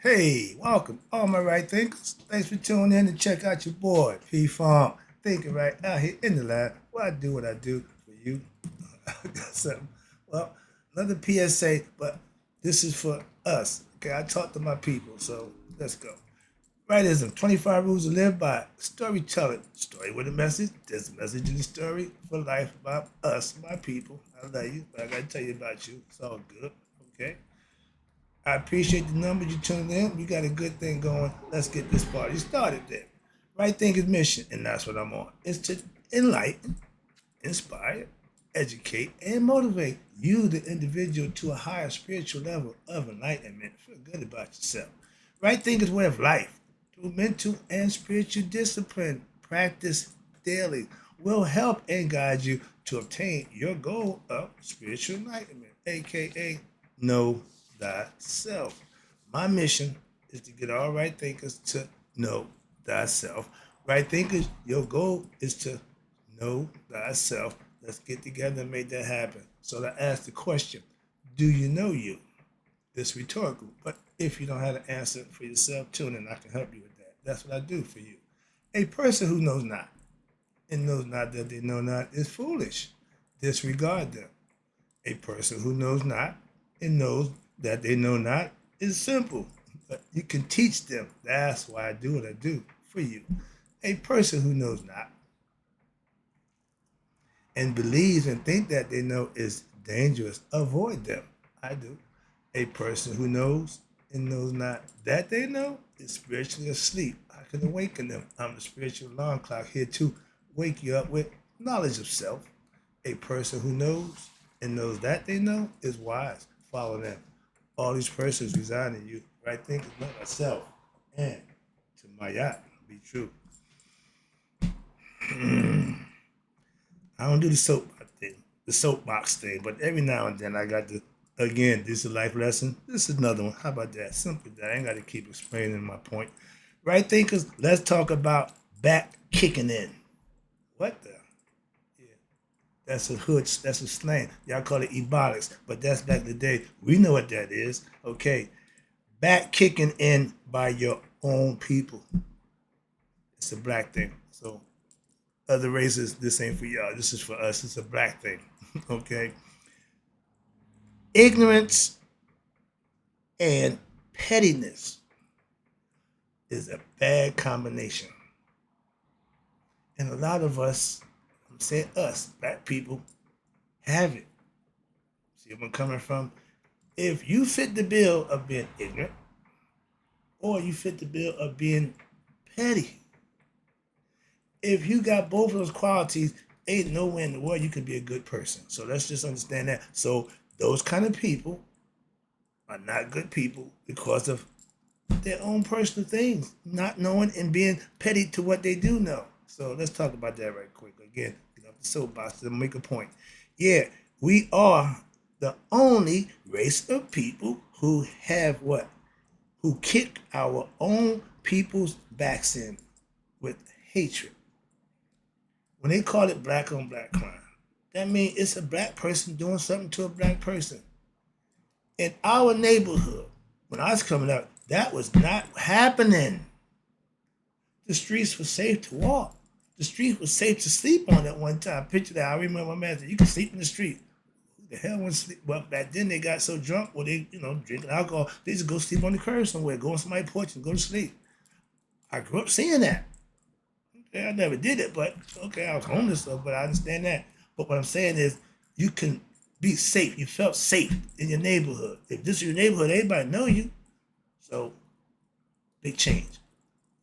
Hey, welcome, all my right thinkers. Thanks for tuning in to check out your boy, P Funk. Thinking right out here in the lab. Well, I do what I do for you. Got something. Well, another PSA, but this is for us. Okay, I talk to my people, so let's go. Rightism, 25 rules to live by. Storytelling, story with a message. There's a message in the story for life about us, my people. I love you, but I gotta tell you about you. It's all good, okay? I appreciate the numbers you tuned in. We got a good thing going. Let's get this party started then. Right Thinking mission, and that's what I'm on, is to enlighten, inspire, educate, and motivate you, the individual, to a higher spiritual level of enlightenment. Feel good about yourself. Right Thinking way of life through mental and spiritual discipline. Practice daily will help and guide you to obtain your goal of spiritual enlightenment, aka know thyself. My mission is to get all right thinkers to know thyself. Right thinkers, your goal is to know thyself. Let's get together and make that happen. So I ask the question, do you know you? It's rhetorical, but if you don't have an answer for yourself, tune in. I can help you with that. That's what I do for you. A person who knows not and knows not that they know not is foolish. Disregard them. A person who knows not and knows that they know not is simple. But you can teach them. That's why I do what I do for you. A person who knows not and believes and think that they know is dangerous. Avoid them. I do. A person who knows and knows not that they know is spiritually asleep. I can awaken them. I'm the spiritual alarm clock here to wake you up with knowledge of self. A person who knows and knows that they know is wise. Follow them. All these persons reside in you. Right thinking, know myself. And to my yacht, be true. I don't do the soapbox thing, but every now and then I got to. Again, this is a life lesson. This is another one. How about that? Simple that. I ain't got to keep explaining my point. Right thinkers, let's talk about back kicking in. What the? Yeah, that's a hood. That's a slang. Y'all call it ebonics, but that's back in the day. We know what that is. Okay, back kicking in by your own people. It's a black thing. So other races, this ain't for y'all. This is for us. It's a black thing. Okay. Ignorance and pettiness is a bad combination. And a lot of us, I'm saying us, black people, have it. See where I'm coming from? If you fit the bill of being ignorant, or you fit the bill of being petty, if you got both of those qualities, ain't nowhere in the world you can be a good person. So let's just understand that. So those kind of people are not good people because of their own personal things, not knowing and being petty to what they do know. So let's talk about that right quick. Again, get off the soapbox and make a point. Yeah, we are the only race of people who have what? Who kick our own people's backs in with hatred. When they call it black on black crime, that means it's a black person doing something to a black person. In our neighborhood, when I was coming up, that was not happening. The streets were safe to walk. The streets were safe to sleep on at one time. Picture that. I remember my man said, you can sleep in the street. Who the hell wants to sleep? Well, back then they got so drunk, or they, drinking alcohol, they just go sleep on the curb somewhere, go on somebody's porch and go to sleep. I grew up seeing that. Okay, I never did it, but okay, I was homeless, so, but I understand that. But what I'm saying is, you can be safe. You felt safe in your neighborhood. If this is your neighborhood, everybody know you. So, big change.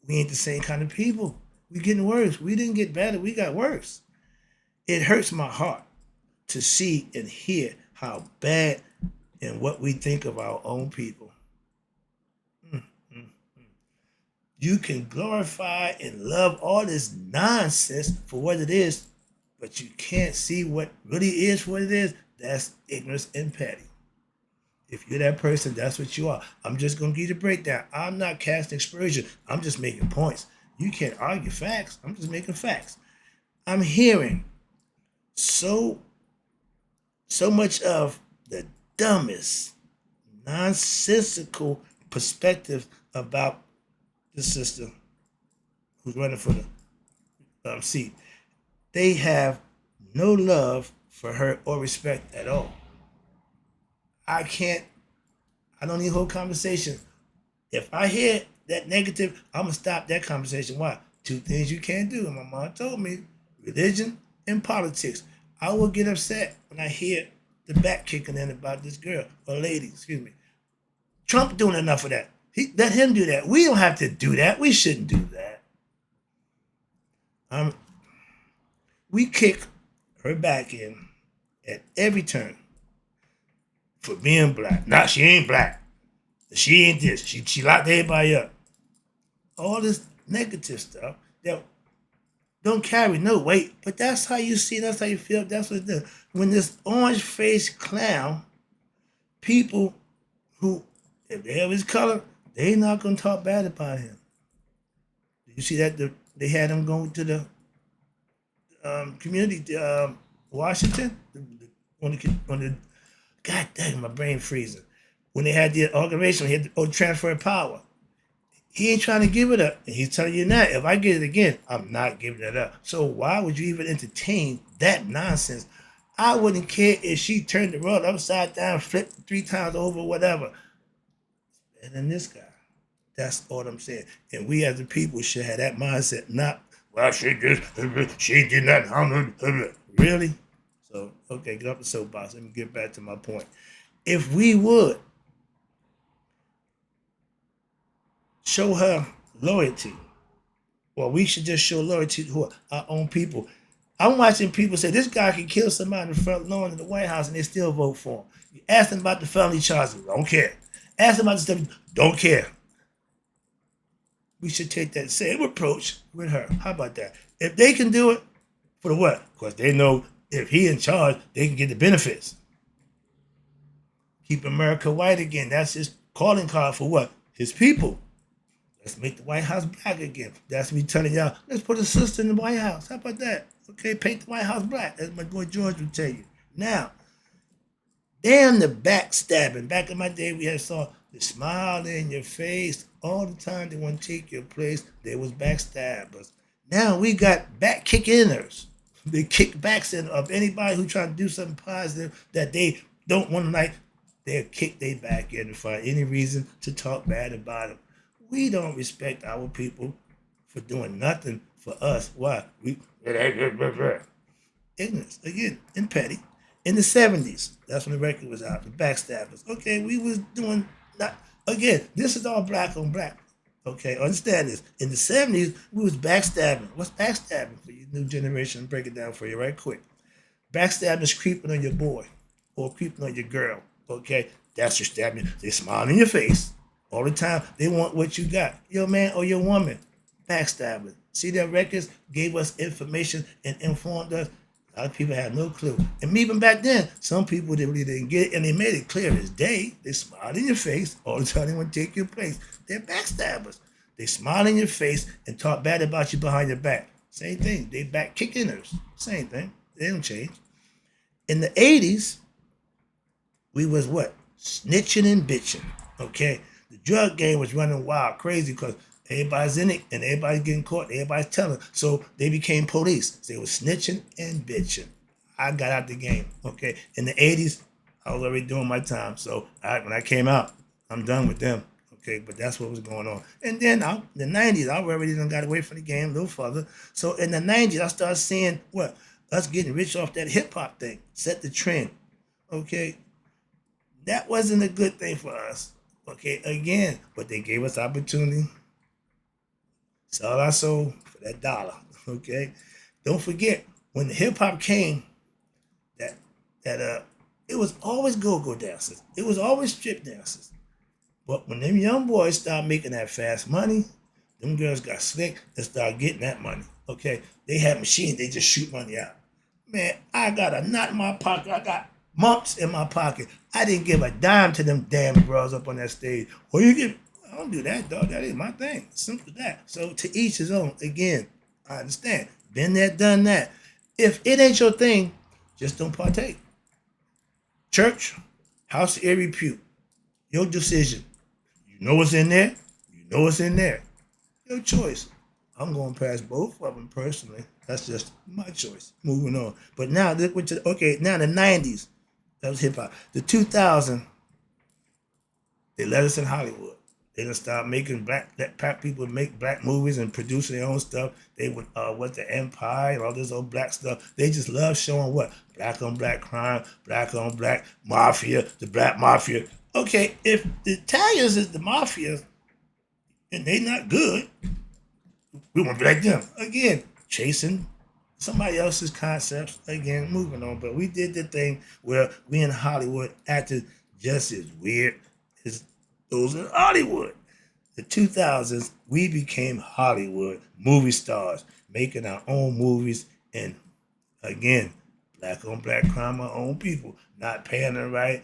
We ain't the same kind of people. We getting worse. We didn't get better. We got worse. It hurts my heart to see and hear how bad and what we think of our own people. Mm, mm. You can glorify and love all this nonsense for what it is, but you can't see what really is what it is. That's ignorance and petty. If you're that person, that's what you are. I'm just going to give you the breakdown. I'm not casting aspersion. I'm just making points. You can't argue facts. I'm just making facts. I'm hearing so so much of the dumbest, nonsensical perspective about the sister who's running for the seat. They have no love for her or respect at all. I can't, I don't need a whole conversation. If I hear that negative, I'm going to stop that conversation. Why? Two things you can't do. And my mom told me religion and politics. I will get upset when I hear the back kicking in about this girl or lady, excuse me. Trump doing enough of that. Let him do that. We don't have to do that. We shouldn't do that. We kick her back in at every turn for being black. Nah, she ain't black. She ain't this. She locked everybody up. All this negative stuff that don't carry no weight, but that's how you see, that's how you feel, that's what it does. When this orange-faced clown, people who, if they have his color, they not going to talk bad about him. Did you see that they had him going to the community, Washington? On the, God dang, my brain freezing. When they had the organization, he had the transfer of power. He ain't trying to give it up. And he's telling you now, if I get it again, I'm not giving it up. So why would you even entertain that nonsense? I wouldn't care if she turned the world upside down, flipped 3 times over, whatever. And then this guy. That's all I'm saying. And we as the people should have that mindset, not, well, she did not. Really? So, okay, get off the soapbox. Let me get back to my point. If we would show her loyalty, well, we should just show loyalty to our own people. I'm watching people say this guy can kill somebody in the front lawn of the White House and they still vote for him. You ask them about the felony charges, don't care. Ask them about the stuff, don't care. We should take that same approach with her. How about that? If they can do it, for the what? Because they know if he in charge, they can get the benefits. Keep America white again. That's his calling card for what? His people. Let's make the White House black again. That's me telling y'all, let's put a sister in the White House. How about that? Okay, paint the White House black. That's my boy George will tell you. Now, damn the backstabbing. Back in my day, we had saw the smile in your face all the time. They want to take your place. They was backstabbers. Now we got back kick-inners. They kick backs in of anybody who trying to do something positive that they don't want to like. They'll kick their back in and find any reason to talk bad about them. We don't respect our people for doing nothing for us. Why? Ignorance, again, and petty. In the 70s, that's when the record was out, the backstabbers. Okay, we was doing, not, again, this is all black on black. Okay, understand this. In the 70s, we was backstabbing. What's backstabbing for you new generation? Break it down for you right quick. Backstabbing is creeping on your boy or creeping on your girl. Okay, that's your stabbing. They smile in your face all the time. They want what you got, your man or your woman. Backstabbing. See, their records gave us information and informed us. A lot of people had no clue. And even back then, some people really didn't get it, and they made it clear as day. They smiled in your face all the time. They want to take your place. They're backstabbers. They smile in your face and talk bad about you behind your back. Same thing. They back kickers. Same thing. They don't change. In the 80s, we was what? Snitching and bitching. Okay? The drug game was running wild, crazy, because everybody's in it and everybody's getting caught. Everybody's telling. So they became police. They were snitching and bitching. I got out the game. Okay. In the 80s, I was already doing my time. So when I came out, I'm done with them. Okay. But that's what was going on. And then in the 90s, I already done got away from the game a little further. So in the 90s, I started seeing what? Us getting rich off that hip hop thing. Set the trend. Okay. That wasn't a good thing for us. Okay. Again, but they gave us opportunity. Sell our soul for that dollar, okay? Don't forget, when the hip-hop came, that it was always go-go dancers. It was always strip dancers. But when them young boys started making that fast money, them girls got slick and started getting that money, okay? They had machines, they just shoot money out. Man, I got a knot in my pocket. I got mumps in my pocket. I didn't give a dime to them damn girls up on that stage. Well, you get... I don't do that, dog. That ain't my thing. Simple as that. So to each his own. Again, I understand. Been there, done that. If it ain't your thing, just don't partake. Church, house of ill repute. Your decision. You You know what's in there? You know what's in there. Your choice. I'm going past both of them personally. That's just my choice. Moving on. But now, now the 90s, that was hip hop. The 2000s, they let us in Hollywood. They done start making black people make black movies and producing their own stuff. They would what the Empire and all this old black stuff. They just love showing what black on black crime, black on black mafia, the black mafia. Okay, if the Italians is the mafia and they not good, we want to be like them again, chasing somebody else's concepts again, moving on. But we did the thing where we in Hollywood acted just as weird as those in Hollywood. The 2000s, we became Hollywood movie stars, making our own movies, and again, black on black crime, our own people, not paying them right,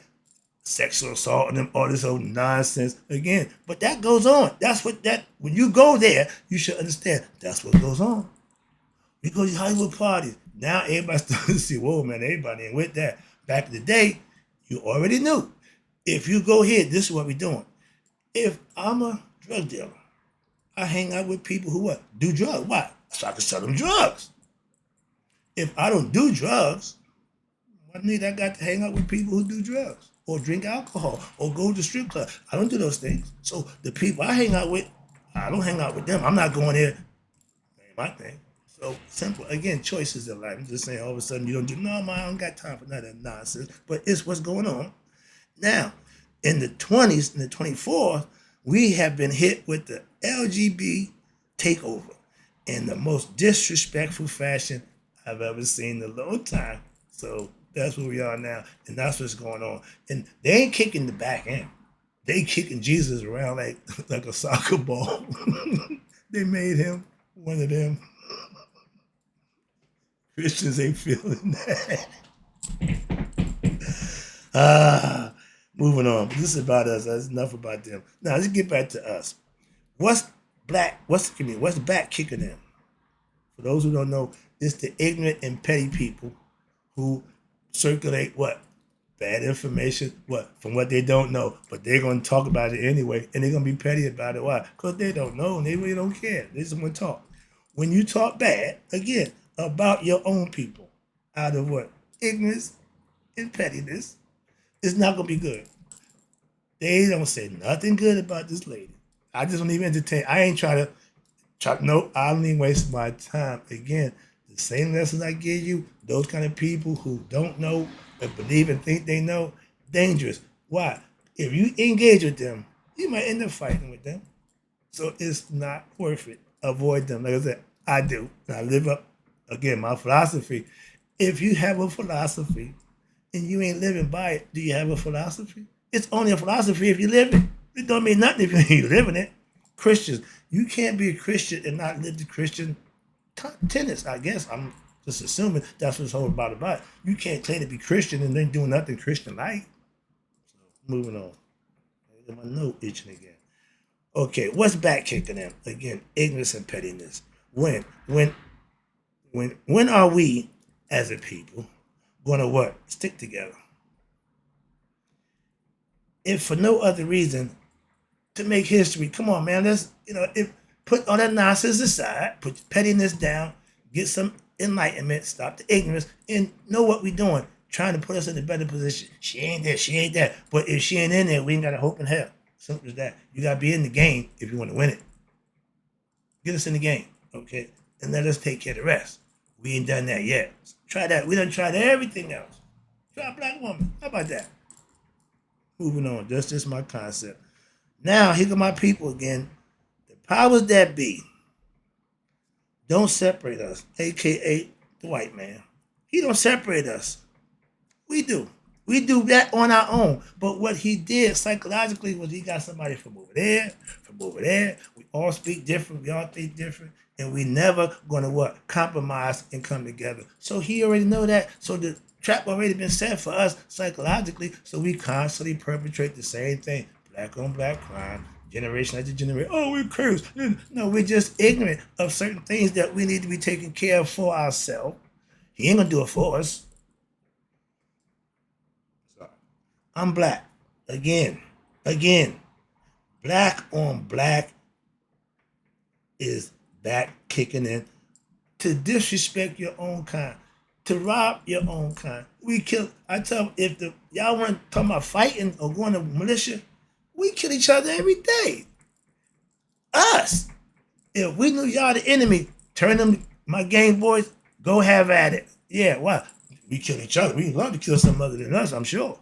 sexual assault and them, all this old nonsense again. But that goes on. When you go there, you should understand that's what goes on. We go to these Hollywood parties. Now everybody's starting to see, whoa, man, everybody ain't with that. Back in the day, you already knew. If you go here, this is what we're doing. If I'm a drug dealer, I hang out with people who what? Do drugs. Why? So I can sell them drugs. If I don't do drugs, what need I got to hang out with people who do drugs or drink alcohol or go to strip club? I don't do those things. So the people I hang out with, I don't hang out with them. I'm not going there. Ain't my thing. So simple. Again, choices in life. I'm just saying all of a sudden you don't do, no, man, I don't got time for none of that nonsense. But it's what's going on. Now, in the 20s and the 24th, we have been hit with the LGBT takeover in the most disrespectful fashion I've ever seen in a long time. So that's where we are now, and that's what's going on. And they ain't kicking the back end. They kicking Jesus around like a soccer ball. They made him one of them. Christians ain't feeling that. Moving on. But this is about us. That's enough about them. Now let's get back to us. What's the back kicking them? For those who don't know, it's the ignorant and petty people who circulate what? Bad information, from what they don't know. But they're going to talk about it anyway, and they're going to be petty about it. Why? Because they don't know, and they really don't care. They just want to talk. When you talk bad, again, about your own people, out of what? Ignorance and pettiness, it's not going to be good. They don't say nothing good about this lady. I just don't even entertain. I ain't trying to, no, I don't even waste my time. Again, the same lessons I give you, those kind of people who don't know but believe and think they know, dangerous. Why? If you engage with them, you might end up fighting with them. So it's not worth it. Avoid them. Like I said, I do. And I live up, again, my philosophy. If you have a philosophy and you ain't living by it, do you have a philosophy? It's only a philosophy if you live it. It don't mean nothing if you ain't living it. Christians, you can't be a Christian and not live the Christian tenets, I guess. I'm just assuming that's what's whole about it. You can't claim to be Christian and then do nothing Christian-like. So, moving on. I get my note itching again. Okay, what's back kicking them? Again, ignorance and pettiness. When are we, as a people, going to what? Stick together. If for no other reason, to make history. Come on, man. Let's, put all that nonsense aside, put pettiness down, get some enlightenment, stop the ignorance, and know what we're doing. Trying to put us in a better position. She ain't there, she ain't that. But if she ain't in there, we ain't got a hope in hell. Simple as that. You got to be in the game if you want to win it. Get us in the game, okay? And let us take care of the rest. We ain't done that yet. Try that. We done tried everything else. Try a black woman. How about that? Moving on. That's just my concept. Now, here come my people again. The powers that be don't separate us, a.k.a. the white man. He don't separate us. We do. We do that on our own. But what he did psychologically was he got somebody from over there, from over there. We all speak different. We all think different. And we never going to what? Compromise and come together. So he already know that. So the trap already been set for us psychologically. So we constantly perpetrate the same thing. Black on black crime. Generation after generation. Oh, we're cursed. No, we're just ignorant of certain things that we need to be taking care of for ourselves. He ain't going to do it for us. I'm black. Again. Black on black is back kicking in. To disrespect your own kind, to rob your own kind. We kill. I tell them, if y'all want to talk about fighting or going to militia, we kill each other every day. Us. If we knew y'all the enemy, turn them, my Game Boys, go have at it. Yeah, why? We kill each other. We love to kill some other than us, I'm sure.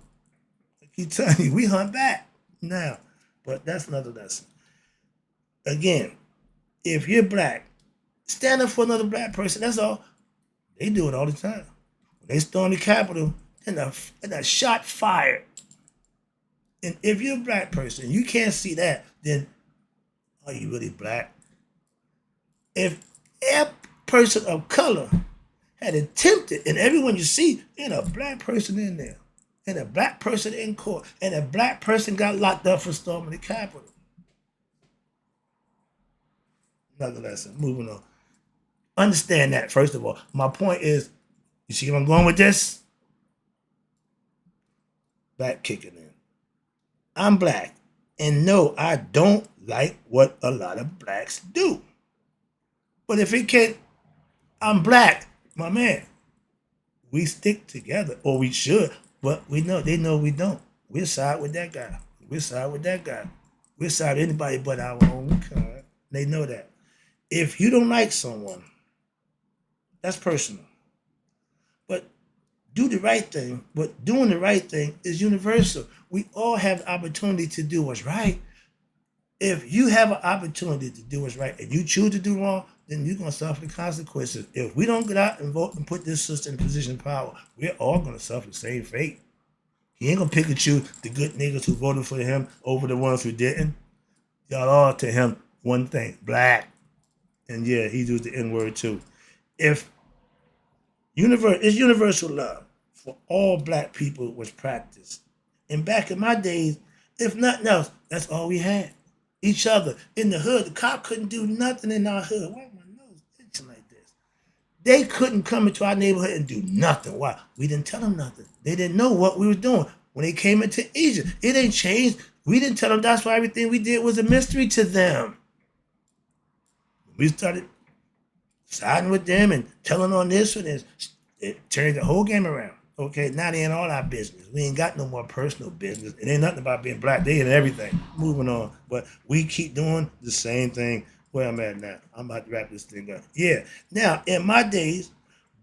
I keep telling you, we hunt back now. But that's another lesson. Again, if you're black, stand up for another black person. That's all. They do it all the time. When they storm the Capitol, and a shot fired. And if you're a black person, you can't see that, then are you really black? If a person of color had attempted, and everyone you see, and a black person in there, and a black person in court, and a black person got locked up for storming the Capitol. Another lesson. Moving on. Understand that, first of all. My point is, you see where I'm going with this? Back kicking in. I'm black. And no, I don't like what a lot of blacks do. But if it can't, I'm black, my man. We stick together, or we should, but they know we don't. We'll side with that guy. We'll side with that guy. We'll side with anybody but our own kind. They know that. If you don't like someone, that's personal. But do the right thing. But doing the right thing is universal. We all have the opportunity to do what's right. If you have an opportunity to do what's right and you choose to do wrong, then you're going to suffer the consequences. If we don't get out and vote and put this system in a position of power, we're all going to suffer the same fate. He ain't going to pick and choose the good niggas who voted for him over the ones who didn't. Y'all all to him one thing, black. And yeah, he used the N-word too. If it's universal love for all black people was practiced. And back in my days, if nothing else, that's all we had. Each other. In the hood, the cop couldn't do nothing in our hood. Why my nose itching like this? They couldn't come into our neighborhood and do nothing. Why? We didn't tell them nothing. They didn't know what we were doing. When they came into Egypt, it ain't changed. We didn't tell them. That's why everything we did was a mystery to them. We started siding with them and telling on this one, it turned the whole game around. Okay, now they in all our business. We ain't got no more personal business. It ain't nothing about being black. They in everything. Moving on. But we keep doing the same thing where I'm at now. I'm about to wrap this thing up. Yeah. Now, in my days,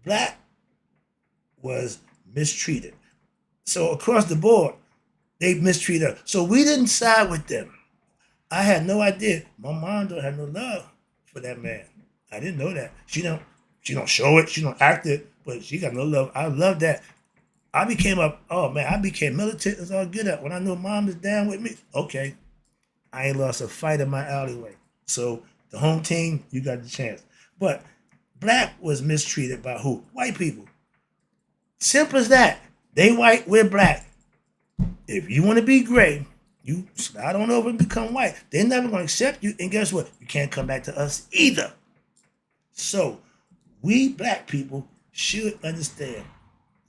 black was mistreated. So across the board, they mistreated us. So we didn't side with them. I had no idea. My mom don't have no love for that man. I didn't know that. She don't show it. She don't act it. But she got no love. I love that. I became militant as all good at. When I know mom is down with me, okay, I ain't lost a fight in my alleyway. So the home team, you got the chance. But black was mistreated by who? White people. Simple as that. They white, we're black. If you want to be gray, you slide on over and become white. They're never going to accept you. And guess what? You can't come back to us either. So we black people should understand.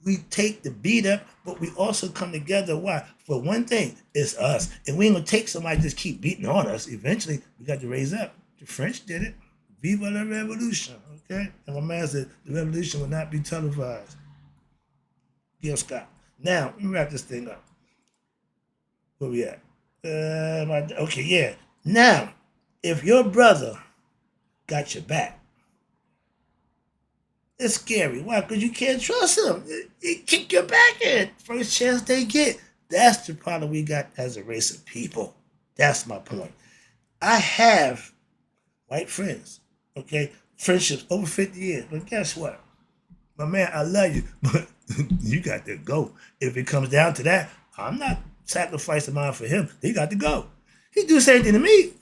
We take the beat up, but we also come together. Why? For one thing, it's us. And we ain't going to take somebody just keep beating on us. Eventually, we got to raise up. The French did it. Viva la revolution. Okay? And my man said the revolution will not be televised. Gil Scott. Now, let me wrap this thing up. Where we at? Okay, yeah. Now, if your brother got your back, it's scary. Why? Because you can't trust them. They kick your back in. First chance they get. That's the problem we got as a race of people. That's my point. I have white friends, okay? Friendships over 50 years. But guess what? My man, I love you, but you got to go. If it comes down to that, I'm not sacrificing mine for him. He got to go. He do the same thing to me.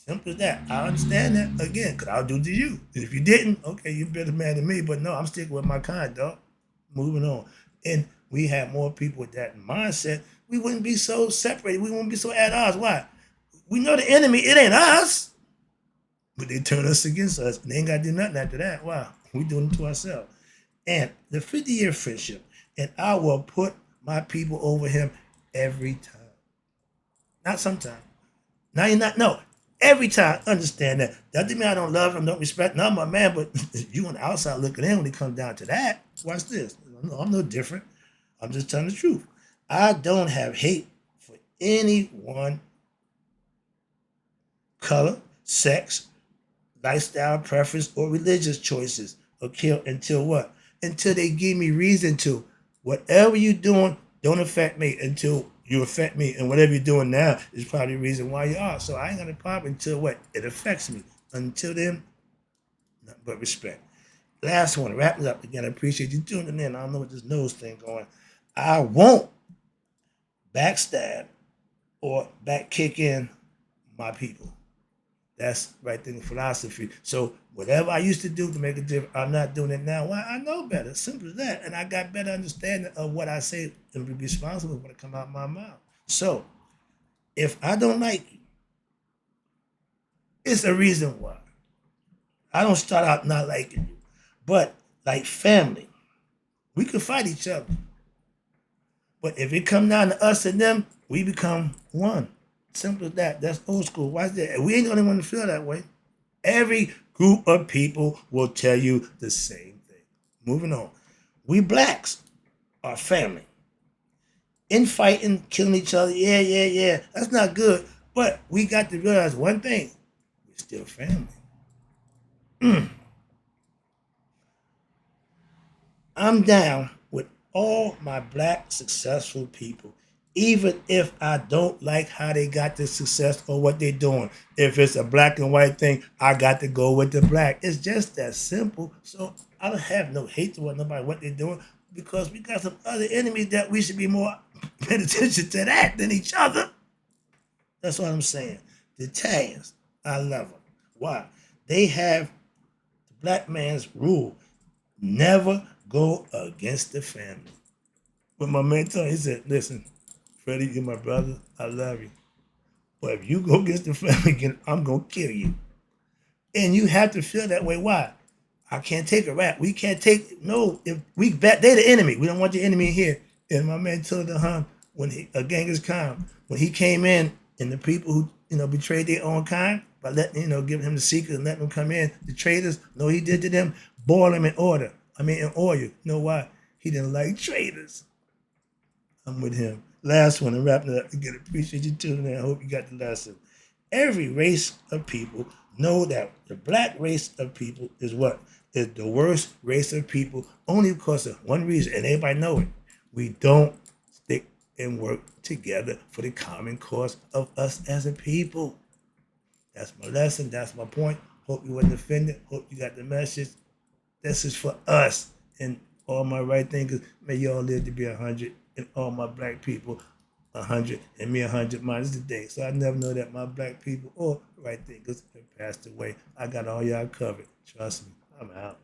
Simple as that. I understand that. Again, because I'll do to you. If you didn't, okay, you're a better man than me. But no, I'm sticking with my kind, dog. Moving on. And we have more people with that mindset. We wouldn't be so separated. We wouldn't be so at odds. Why? We know the enemy. It ain't us. But they turn us against us. And they ain't got to do nothing after that. Wow. We doing it to ourselves. And the 50-year friendship. And I will put my people over him every time. Not sometimes. Now you're not. No, every time, understand that. That doesn't mean I don't love him, don't respect. No, my man, but you on the outside looking in when it comes down to that. Watch this. No, I'm no different. I'm just telling the truth. I don't have hate for anyone, color, sex, lifestyle preference, or religious choices until what? Until they give me reason to. Whatever you're doing, don't affect me until you affect me. And whatever you're doing now is probably the reason why you are. So I ain't gonna pop until what? It affects me. Until then, nothing but respect. Last one, wrap it up again. I appreciate you tuning in. I don't know what this nose thing going. I won't backstab or back kick in my people. That's right thing philosophy. So whatever I used to do to make a difference, I'm not doing it now. Why? I know better. Simple as that. And I got better understanding of what I say and be responsible when it come out of my mouth. So if I don't like you, it's a reason why. I don't start out not liking you. But like family, we can fight each other. But if it come down to us and them, we become one. Simple as that. That's old school. Why is that? We ain't the only one to feel that way. Every group of people will tell you the same thing. Moving on. We blacks are family. Infighting, killing each other, yeah. That's not good. But we got to realize one thing. We're still family. I'm down with all my black successful people, even if I don't like how they got the success or what they're doing. If it's a black and white thing, I got to go with the black. It's just that simple. So I don't have no hate toward nobody what they're doing because we got some other enemies that we should be more paying attention to that than each other. That's what I'm saying. The Italians, I love them. Why? They have the black man's rule. Never go against the family. When my man told me, he said, listen, Freddie, you're my brother. I love you. But if you go against the family again, I'm going to kill you. And you have to feel that way. Why? I can't take a rap. We can't take, no, if we they're the enemy. We don't want your enemy here. And my man told the when a Genghis Khan, when he came in and the people who, betrayed their own kind by letting, giving him the secret and letting them come in, the traitors, know what he did to them? Boil them in in oil. You know why? He didn't like traitors. I'm with him. Last one, and wrapping it up again. Appreciate you tuning in. I hope you got the lesson. Every race of people know that the black race of people is what? Is the worst race of people only because of one reason, and everybody know it. We don't stick and work together for the common cause of us as a people. That's my lesson. That's my point. Hope you wasn't offended. Hope you got the message. This is for us and all my right thinkers. May y'all live to be 100 and all my black people 100 and me 100 minus the day. So I never know that my black people or right thinkers have passed away. I got all y'all covered. Trust me. I'm out.